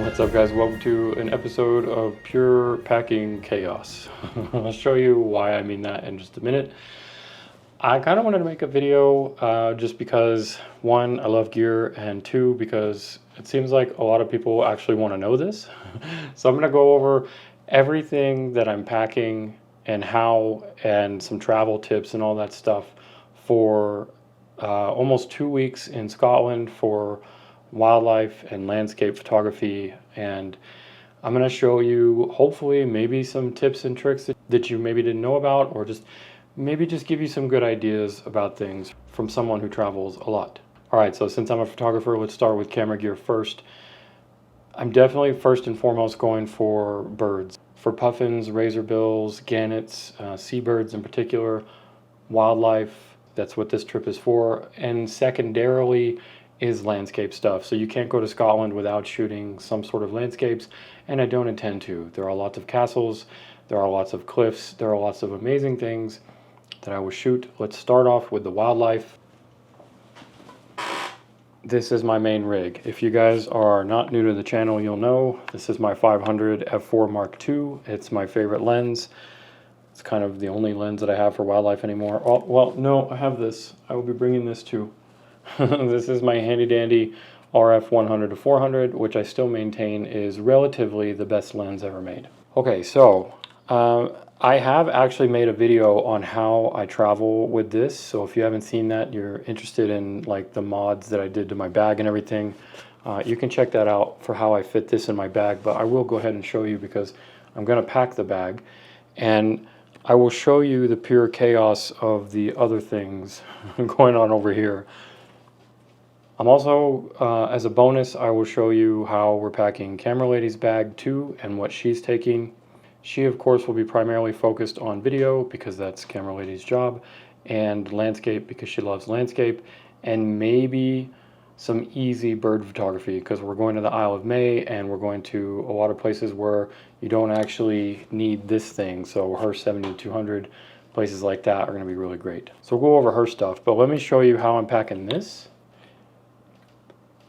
What's up, guys? Welcome to an episode of Pure Packing Chaos. I'll show you why I mean that in just a minute. I kind of wanted to make a video just because, one, I love gear, and two, because it seems like a lot of people actually want to know this. So I'm going to go over everything that I'm packing and how, and some travel tips and all that stuff for almost 2 weeks in Scotland for wildlife and landscape photography. And I'm going to show you hopefully maybe some tips and tricks that you maybe didn't know about, or just maybe just give you some good ideas about things from someone who travels a lot. All right, so since I'm a photographer, let's start with camera gear first. I'm definitely first and foremost going for birds, for puffins, razorbills, gannets, seabirds in particular, wildlife. That's what this trip is for. And secondarily is landscape stuff. So you can't go to Scotland without shooting some sort of landscapes, and I don't intend to. There are lots of castles, there are lots of cliffs, there are lots of amazing things that I will shoot. Let's start off with the wildlife. This is my main rig. If you guys are not new to the channel, you'll know this is my 500 f4 Mark II. It's my favorite lens. It's kind of the only lens that I have for wildlife anymore. Oh, well, no, I have this. I will be bringing this too. This is my handy dandy RF 100 to 400, which I still maintain is relatively the best lens ever made. Okay, so I have actually made a video on how I travel with this. So if you haven't seen that, you're interested in like the mods that I did to my bag and everything, you can check that out for how I fit this in my bag. But I will go ahead and show you because I'm going to pack the bag, and I will show you the pure chaos of the other things going on over here. I'm also, as a bonus, I will show you how we're packing Camera Lady's bag too and what she's taking. She, of course, will be primarily focused on video because that's Camera Lady's job, and landscape because she loves landscape, and maybe some easy bird photography because we're going to the Isle of May and we're going to a lot of places where you don't actually need this thing. So her 70-200, places like that are going to be really great. So we'll go over her stuff, but let me show you how I'm packing this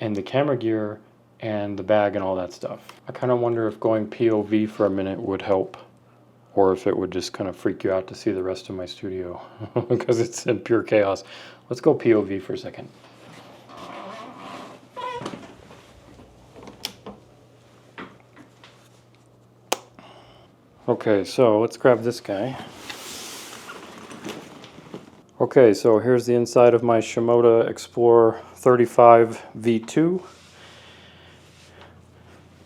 and the camera gear and the bag and all that stuff. I kind of wonder if going POV for a minute would help, or if it would just kind of freak you out to see the rest of my studio because it's in pure chaos. Let's go POV for a second. Okay, so let's grab this guy. Okay, so here's the inside of my Shimoda Explorer 35 V2.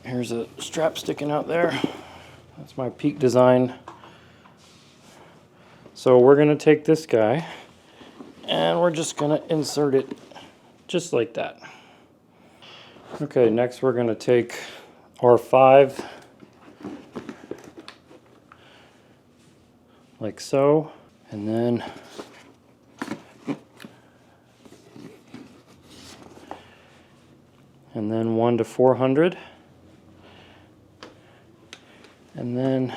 Here's a strap sticking out there. That's my Peak design. So we're going to take this guy and we're just going to insert it just like that. Okay, next we're going to take R5 like so, and then and 1 to 400, and then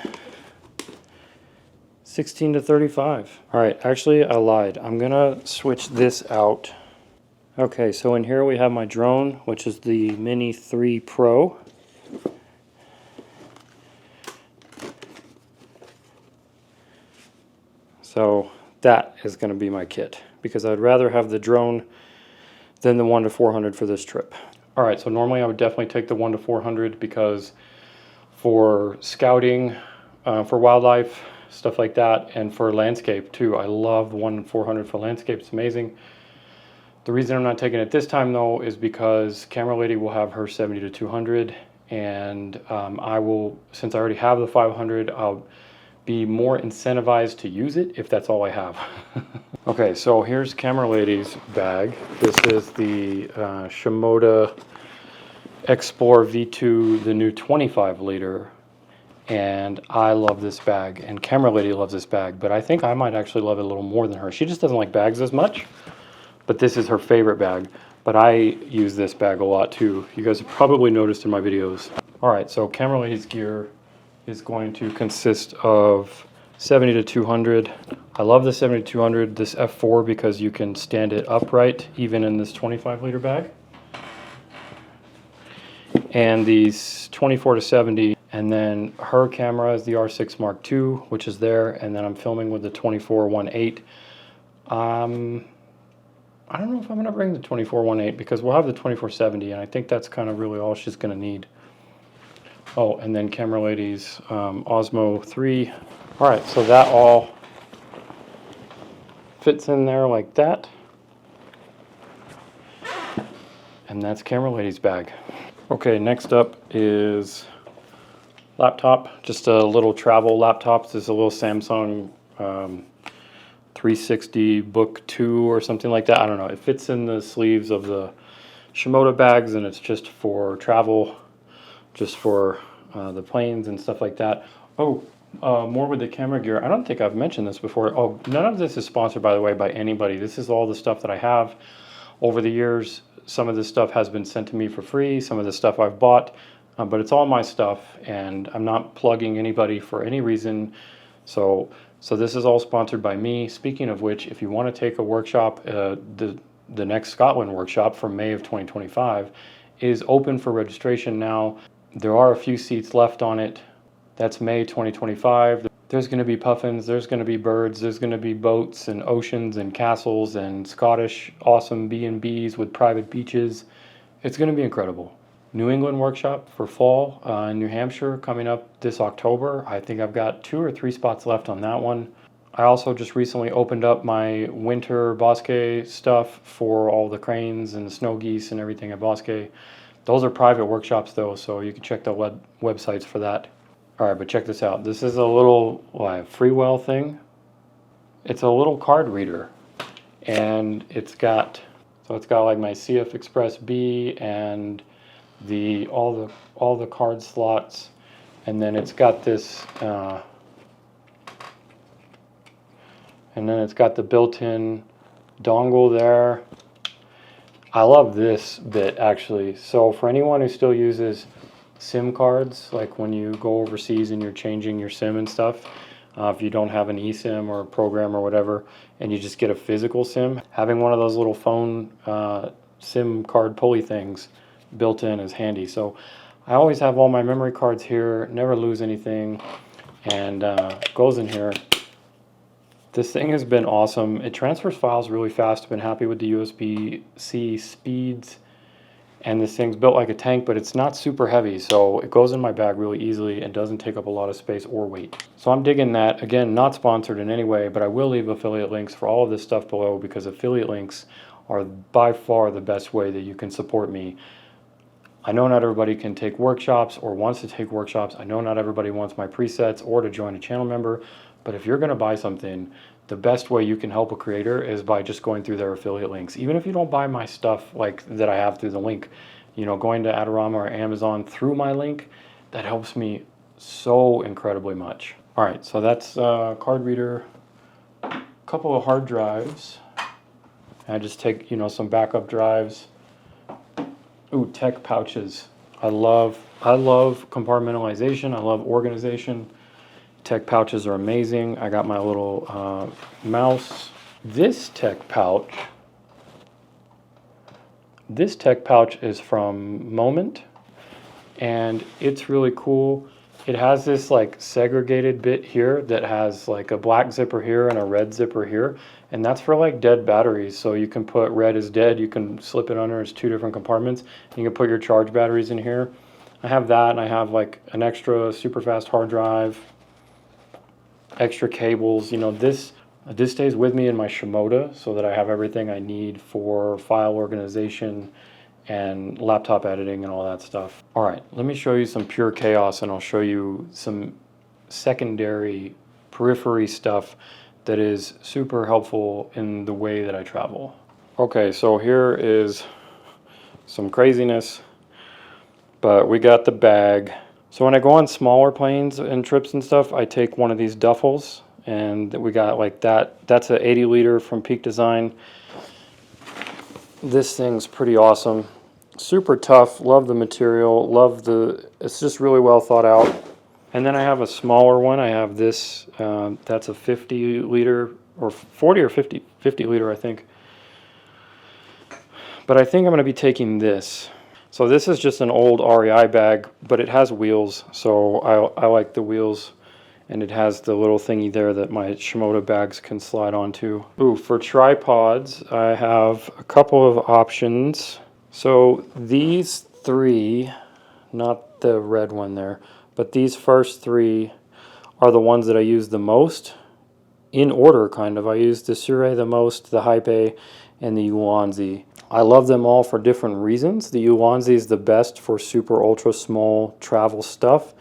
16 to 35. All right, actually I lied. I'm gonna switch this out. Okay, so in here we have my drone, which is the Mini 3 Pro. So that is going to be my kit because I'd rather have the drone than the 1 to 400 for this trip. All right, so normally I would definitely take the 1 to 400 because for scouting, for wildlife, stuff like that, and for landscape too. I love the 1 to 400 for landscape. It's amazing. The reason I'm not taking it this time though is because Camera Lady will have her 70 to 200, and I will, since I already have the 500, I'll be more incentivized to use it if that's all I have. Okay, so here's Camera Lady's bag. This is the Shimoda Explorer V2, the new 25 liter, and I love this bag, and Camera Lady loves this bag, but I think I might actually love it a little more than her. She just doesn't like bags as much, but this is her favorite bag. But I use this bag a lot too. You guys have probably noticed in my videos. All right, so Camera Lady's gear is going to consist of 70 to 200. I love the 70 to 200, this F4, because you can stand it upright even in this 25 liter bag. and the 24 to 70, and then her camera is the R6 Mark II, which is there, and then I'm filming with the 24-1.8. I don't know if I'm going to bring the 24-1.8 because we'll have the 24-70, and I think that's kind of really all she's going to need. Oh, and then Camera Lady's Osmo 3. All right, so that all fits in there like that. And that's Camera Lady's bag. Okay, next up is laptop, just a little travel laptop. This is a little Samsung 360 Book 2 or something like that. I don't know. It fits in the sleeves of the Shimoda bags, and it's just for travel, just for the planes and stuff like that. Oh, more with the camera gear. I don't think I've mentioned this before. Oh, none of this is sponsored, by the way, by anybody. This is all the stuff that I have over the years. Some of this stuff has been sent to me for free. Some of the stuff I've bought, but it's all my stuff, and I'm not plugging anybody for any reason. So this is all sponsored by me. Speaking of which, if you want to take a workshop, the next Scotland workshop from May of 2025 is open for registration now. There are a few seats left on it. That's May 2025. There's going to be puffins, there's going to be birds, there's going to be boats and oceans and castles and Scottish awesome B&Bs with private beaches. It's going to be incredible. New England workshop for fall in New Hampshire coming up this October. I think I've got 2 or 3 spots left on that one. I also just recently opened up my winter Bosque stuff for all the cranes and the snow geese and everything at Bosque. Those are private workshops though, so you can check the websites for that. All right, but check this out. This is a little Freewell thing. It's a little card reader, and it's got like my CF Express B and all the card slots, and then it's got this and then it's got the built-in dongle there. I love this bit actually. So for anyone who still uses SIM cards, like when you go overseas and you're changing your SIM and stuff, if you don't have an eSIM or a program or whatever, and you just get a physical SIM, having one of those little phone SIM card pulley things built in is handy. So I always have all my memory cards here, never lose anything, and goes in here. This thing has been awesome. It transfers files really fast. I've been happy with the USB-C speeds. And this thing's built like a tank, but it's not super heavy, so it goes in my bag really easily and doesn't take up a lot of space or weight. So I'm digging that. Again, not sponsored in any way, but I will leave affiliate links for all of this stuff below because affiliate links are by far the best way that you can support me. I know not everybody can take workshops or wants to take workshops. I know not everybody wants my presets or to join a channel member, but if you're going to buy something, the best way you can help a creator is by just going through their affiliate links. Even if you don't buy my stuff like that I have through the link, you know, going to Adorama or Amazon through my link, that helps me so incredibly much. All right, so that's card reader, a couple of hard drives. I just take, you know, some backup drives. Ooh, tech pouches. I love compartmentalization. I love organization. Tech pouches are amazing. I got my little mouse. This tech pouch is from Moment, and it's really cool. It has this like segregated bit here that has like a black zipper here and a red zipper here, and that's for like dead batteries. So you can put red is dead, you can slip it under, it's 2 different compartments. You can put your charge batteries in here. I have that, and I have like an extra super fast hard drive, extra cables. You know, this stays with me in my Shimoda so that I have everything I need for file organization and laptop editing and all that stuff. All right, let me show you some pure chaos, and I'll show you some secondary periphery stuff that is super helpful in the way that I travel. Okay, so here is some craziness, but we got the bag. So when I go on smaller planes and trips and stuff, I take one of these Duffels, and we got like that. That's an 80 liter from Peak Design. This thing's pretty awesome. Super tough, love the material, it's just really well thought out. And then I have a smaller one. I have this, that's a 50 liter, or 40 or 50 liter, I think. But I think I'm gonna be taking this. So this is just an old REI bag, but it has wheels, so I like the wheels. And it has the little thingy there that my Shimoda bags can slide onto. Ooh, for tripods, I have a couple of options. So these three, not the red one there, but these first three are the ones that I use the most. In order, kind of. I use the Sure the most, the Hype, and the Ulanzi. I love them all for different reasons. The Ulanzi is the best for super ultra small travel stuff.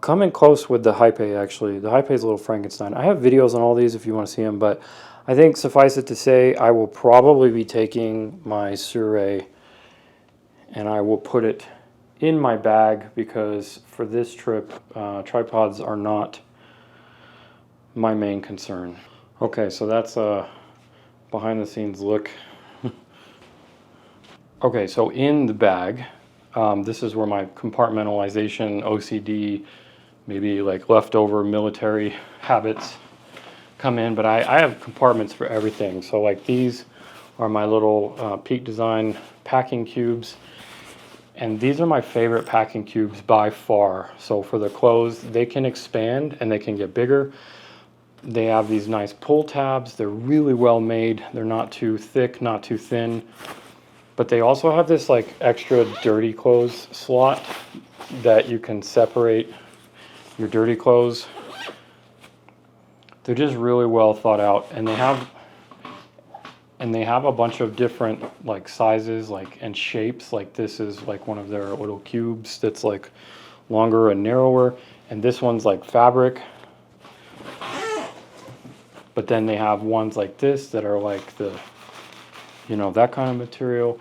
Coming close with the Hype, actually. The Hype is a little Frankenstein. I have videos on all these if you want to see them, but I think suffice it to say, I will probably be taking my Sure and I will put it in my bag because for this trip, tripods are not my main concern. Okay, so that's a behind the scenes look. Okay, so in the bag, this is where my compartmentalization, OCD, maybe like leftover military habits come in, but I have compartments for everything. So like these are my little Peak Design packing cubes, and these are my favorite packing cubes by far. So for the clothes, they can expand and they can get bigger. They have these nice pull tabs. They're really well made. They're not too thick, not too thin. But they also have this like extra dirty clothes slot that you can separate your dirty clothes. They're just really well thought out, and they have a bunch of different like sizes like and shapes. Like this is like one of their little cubes that's like longer and narrower, and this one's like fabric. But then they have ones like this that are like the, you know, that kind of material.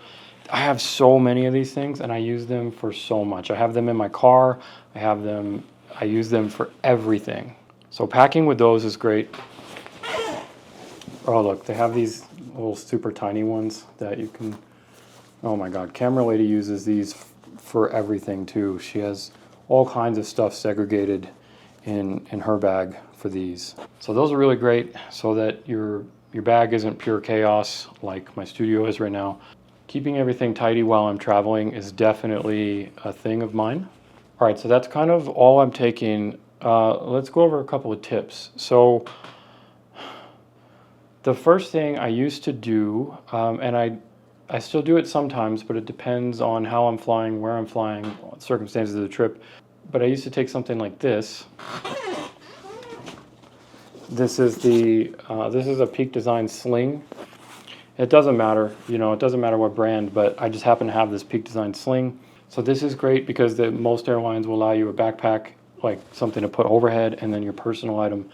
I have so many of these things and I use them for so much. I have them in my car. I use them for everything. So packing with those is great. Oh, look, they have these little super tiny ones that you can, oh my God, Camera Lady uses these for everything too. She has all kinds of stuff segregated in her bag for these. So those are really great so that your bag isn't pure chaos like my studio is right now. Keeping everything tidy while I'm traveling is definitely a thing of mine. All right, so that's kind of all I'm taking. Let's go over a couple of tips. So the first thing I used to do, and I still do it sometimes, but it depends on how I'm flying, where I'm flying, circumstances of the trip. But I used to take something like this. This is a Peak Design Sling. It doesn't matter, you know, it doesn't matter what brand, but I just happen to have this Peak Design Sling. So this is great because most airlines will allow you a backpack, like something to put overhead and then your personal item.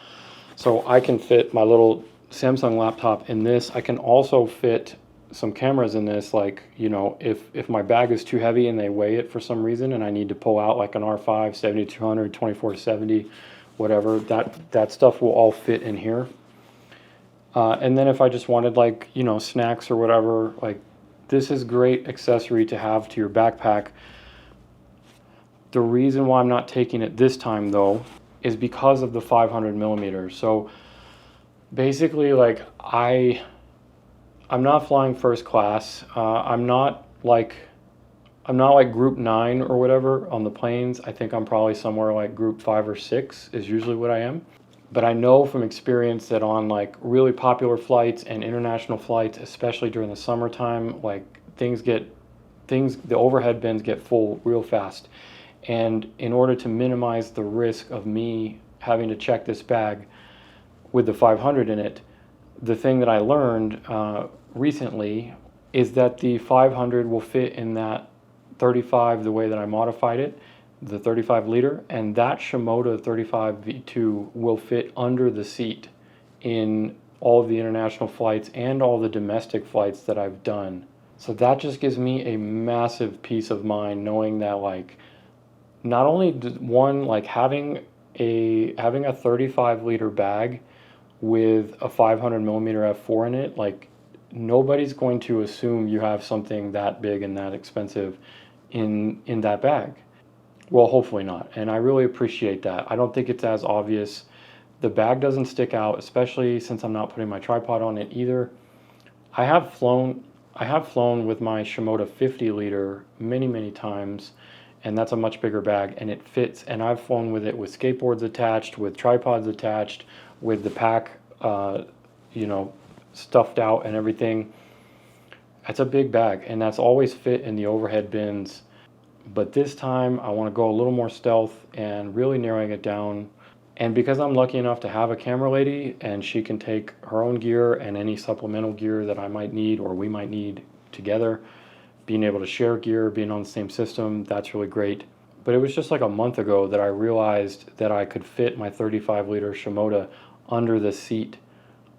So I can fit my little Samsung laptop in this. I can also fit some cameras in this, like, you know, if my bag is too heavy and they weigh it for some reason and I need to pull out like an R5, 7200, 2470, whatever, that stuff will all fit in here. And then if I just wanted like, you know, snacks or whatever, like this is great accessory to have to your backpack. The reason why I'm not taking it this time though is because of the 500 millimeters. So basically like I'm not flying first class. I'm not like group 9 or whatever on the planes. I think I'm probably somewhere like group 5 or 6 is usually what I am. But I know from experience that on like really popular flights and international flights, especially during the summertime, like the overhead bins get full real fast. And in order to minimize the risk of me having to check this bag with the 500 in it, the thing that I learned recently is that the 500 will fit in that 35 the way that I modified it, the 35 liter, and that Shimoda 35 V2 will fit under the seat in all of the international flights and all the domestic flights that I've done. So that just gives me a massive peace of mind knowing that like not only like having a 35 liter bag with a 500 millimeter f4 in it, like nobody's going to assume you have something that big and that expensive in that bag. Well, hopefully not. And I really appreciate that. I don't think it's as obvious. The bag doesn't stick out, especially since I'm not putting my tripod on it either. I have flown I have flown with my Shimoda 50 liter many times, and that's a much bigger bag, and it fits. And I've flown with it with skateboards attached, with tripods attached, with the pack, you know, stuffed out and everything. That's a big bag, and that's always fit in the overhead bins. But this time I want to go a little more stealth and really narrowing it down. And because I'm lucky enough to have a camera lady and she can take her own gear and any supplemental gear that I might need or we might need together, being able to share gear, being on the same system, that's really great. But it was just like a month ago that I realized that I could fit my 35 liter Shimoda under the seat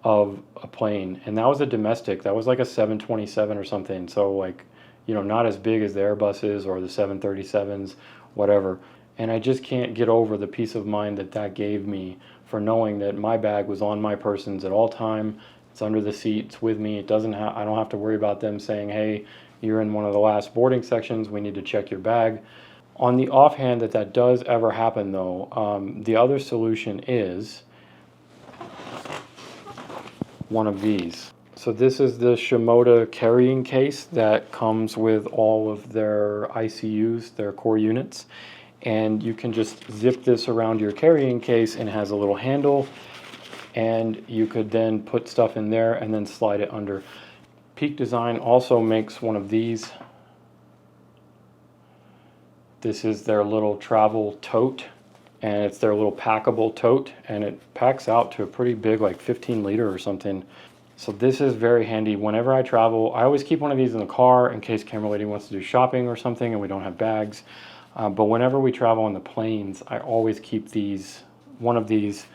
of a plane, and that was a domestic. That was like a 727 or something, so like, you know, not as big as the Airbuses or the 737s, whatever. And I just can't get over the peace of mind that that gave me for knowing that my bag was on my persons at all time. It's under the seat, it's with me. It doesn't I don't have to worry about them saying, hey, you're in one of the last boarding sections, we need to check your bag. On the offhand that that does ever happen though, the other solution is one of these. So this is the Shimoda carrying case that comes with all of their ICUs, their core units. And you can just zip this around your carrying case, and it has a little handle, and you could then put stuff in there and then slide it under. Peak Design also makes one of these. This is their little travel tote, and it's their little packable tote, and it packs out to a pretty big, like 15 liter or something. So this is very handy. Whenever I travel, I always keep one of these in the car in case camera lady wants to do shopping or something and we don't have bags. But whenever we travel on the planes, I always keep one of these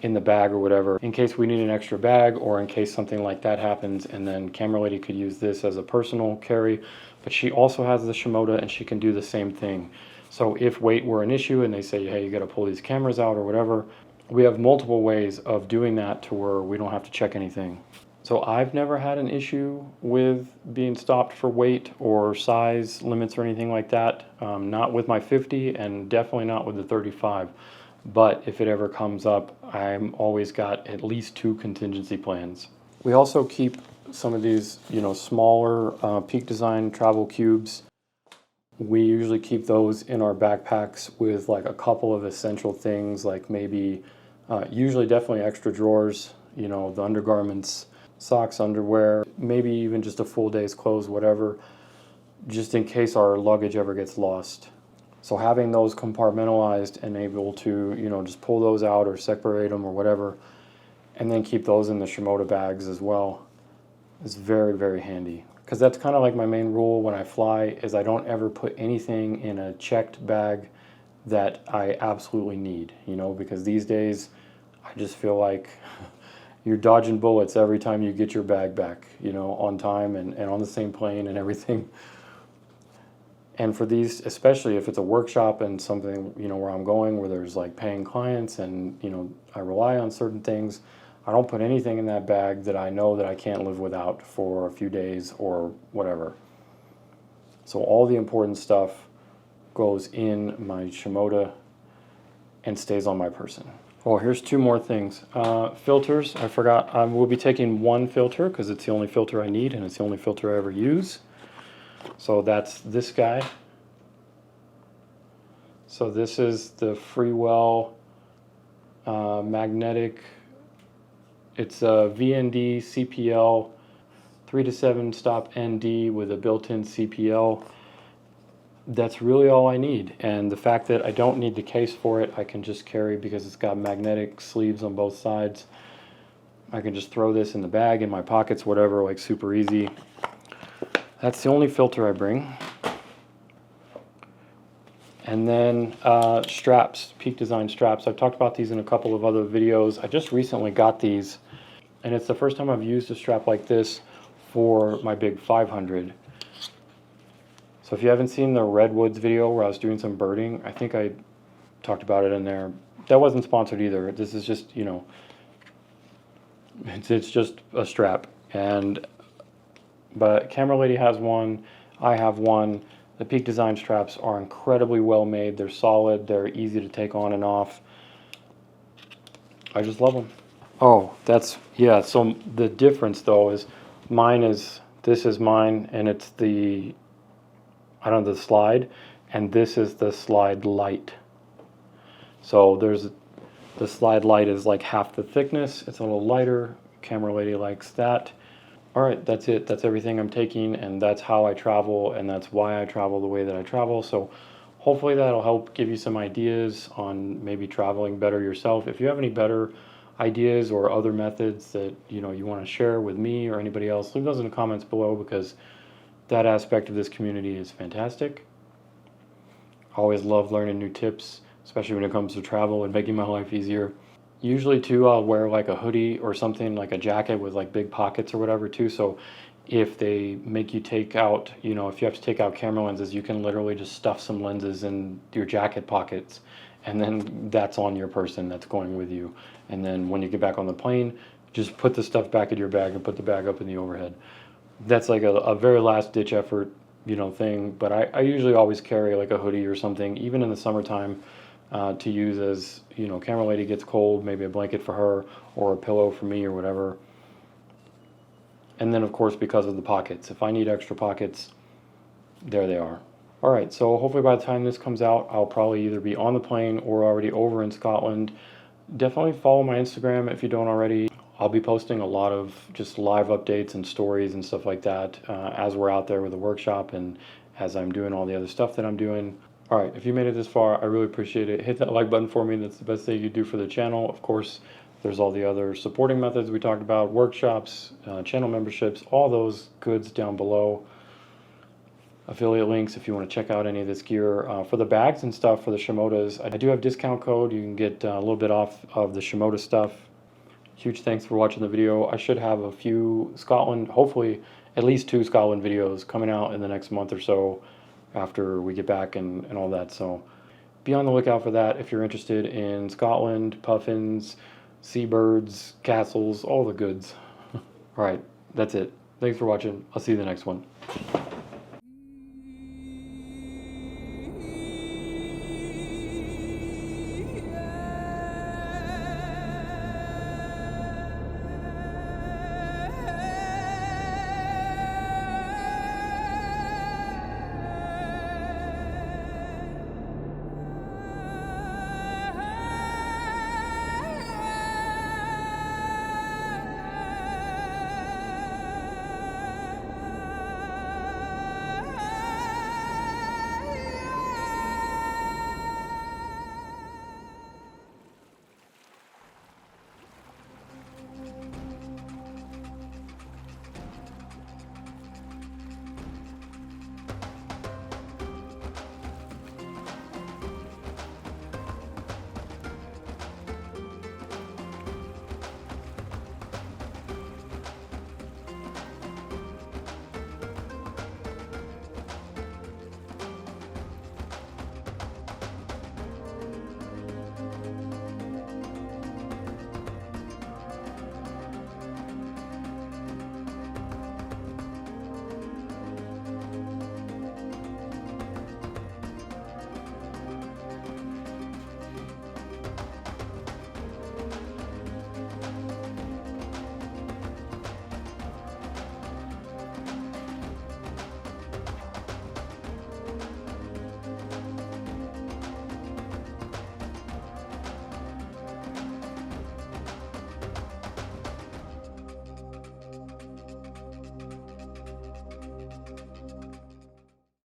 in the bag or whatever, in case we need an extra bag or in case something like that happens, and then camera lady could use this as a personal carry. But she also has the Shimoda and she can do the same thing. So if weight were an issue and they say, hey, you got to pull these cameras out or whatever, we have multiple ways of doing that to where we don't have to check anything. So I've never had an issue with being stopped for weight or size limits or anything like that. Not with my 50 and definitely not with the 35. But if it ever comes up, I'm always got at least 2 contingency plans. We also keep some of these, you know, smaller Peak Design travel cubes. We usually keep those in our backpacks with like a couple of essential things, like maybe, usually definitely extra drawers, you know, the undergarments, socks, underwear, maybe even just a full day's clothes, whatever, just in case our luggage ever gets lost. So having those compartmentalized and able to, you know, just pull those out or separate them or whatever, and then keep those in the Shimoda bags as well is very handy. Because that's kind of like my main rule when I fly, is I don't ever put anything in a checked bag that I absolutely need, you know, because these days I just feel like you're dodging bullets every time you get your bag back, you know, on time and on the same plane and everything. And for these, especially if it's a workshop and something, you know, where I'm going, where there's like paying clients and, you know, I rely on certain things, I don't put anything in that bag that I know that I can't live without for a few days or whatever. So all the important stuff goes in my Shimoda and stays on my person. Oh, here's 2 more things. Filters, I forgot. I will be taking 1 filter because it's the only filter I need and it's the only filter I ever use. So that's this guy. So this is the Freewell magnetic. It's a VND CPL 3 to 7 stop ND with a built-in CPL. That's really all I need, and the fact that I don't need the case for it, I can just carry because it's got magnetic sleeves on both sides. I can just throw this in the bag, in my pockets, whatever, like super easy. That's the only filter I bring. And then straps, Peak Design straps. I've talked about these in a couple of other videos. I just recently got these, and it's the first time I've used a strap like this for my big 500. So if you haven't seen the Redwoods video where I was doing some birding, I think I talked about it in there. That wasn't sponsored either. This is just, you know, it's just a strap. But Camera Lady has one, I have one. The Peak Design straps are incredibly well made. They're solid, they're easy to take on and off. I just love them. Oh, yeah, so the difference though is mine is This is mine, and it's the, I don't know, the slide, and this is the slide light. So there's, the slide light is like half the thickness. It's a little lighter. Camera lady likes that. All right, that's it. That's everything I'm taking, and that's how I travel, and that's why I travel the way that I travel. So hopefully that'll help give you some ideas on maybe traveling better yourself. If you have any better ideas or other methods that you want to share with me or anybody else, leave those in the comments below, because that aspect of this community is fantastic. I always love learning new tips, especially when it comes to travel and making my life easier. Usually too, I'll wear like a hoodie or something, like a jacket with like big pockets or whatever too. So if they make you take out, if you have to take out camera lenses, you can literally just stuff some lenses in your jacket pockets, and then that's on your person that's going with you. And then when you get back on the plane, just put the stuff back in your bag and put the bag up in the overhead. That's like a very last ditch effort, thing. But I usually always carry like a hoodie or something, even in the summertime, to use as, camera lady gets cold, maybe a blanket for her or a pillow for me or whatever. And then of course, because of the pockets, if I need extra pockets, there they are. All right, so hopefully by the time this comes out, I'll probably either be on the plane or already over in Scotland. Definitely follow my Instagram if you don't already. I'll be posting a lot of just live updates and stories and stuff like that as we're out there with the workshop and as I'm doing all the other stuff that I'm doing. All right, if you made it this far, I really appreciate it. Hit that like button for me. That's the best thing you do for the channel. Of course, there's all the other supporting methods we talked about, workshops, channel memberships, all those goods down below. Affiliate links if you want to check out any of this gear. For the bags and stuff for the Shimodas, I do have discount code. You can get a little bit off of the Shimoda stuff. Huge thanks for watching the video. I should have a few Scotland, hopefully at least 2 Scotland videos coming out in the next month or so after we get back and all that. So be on the lookout for that if you're interested in Scotland, puffins, seabirds, castles, all the goods. All right, that's it. Thanks for watching. I'll see you in the next one.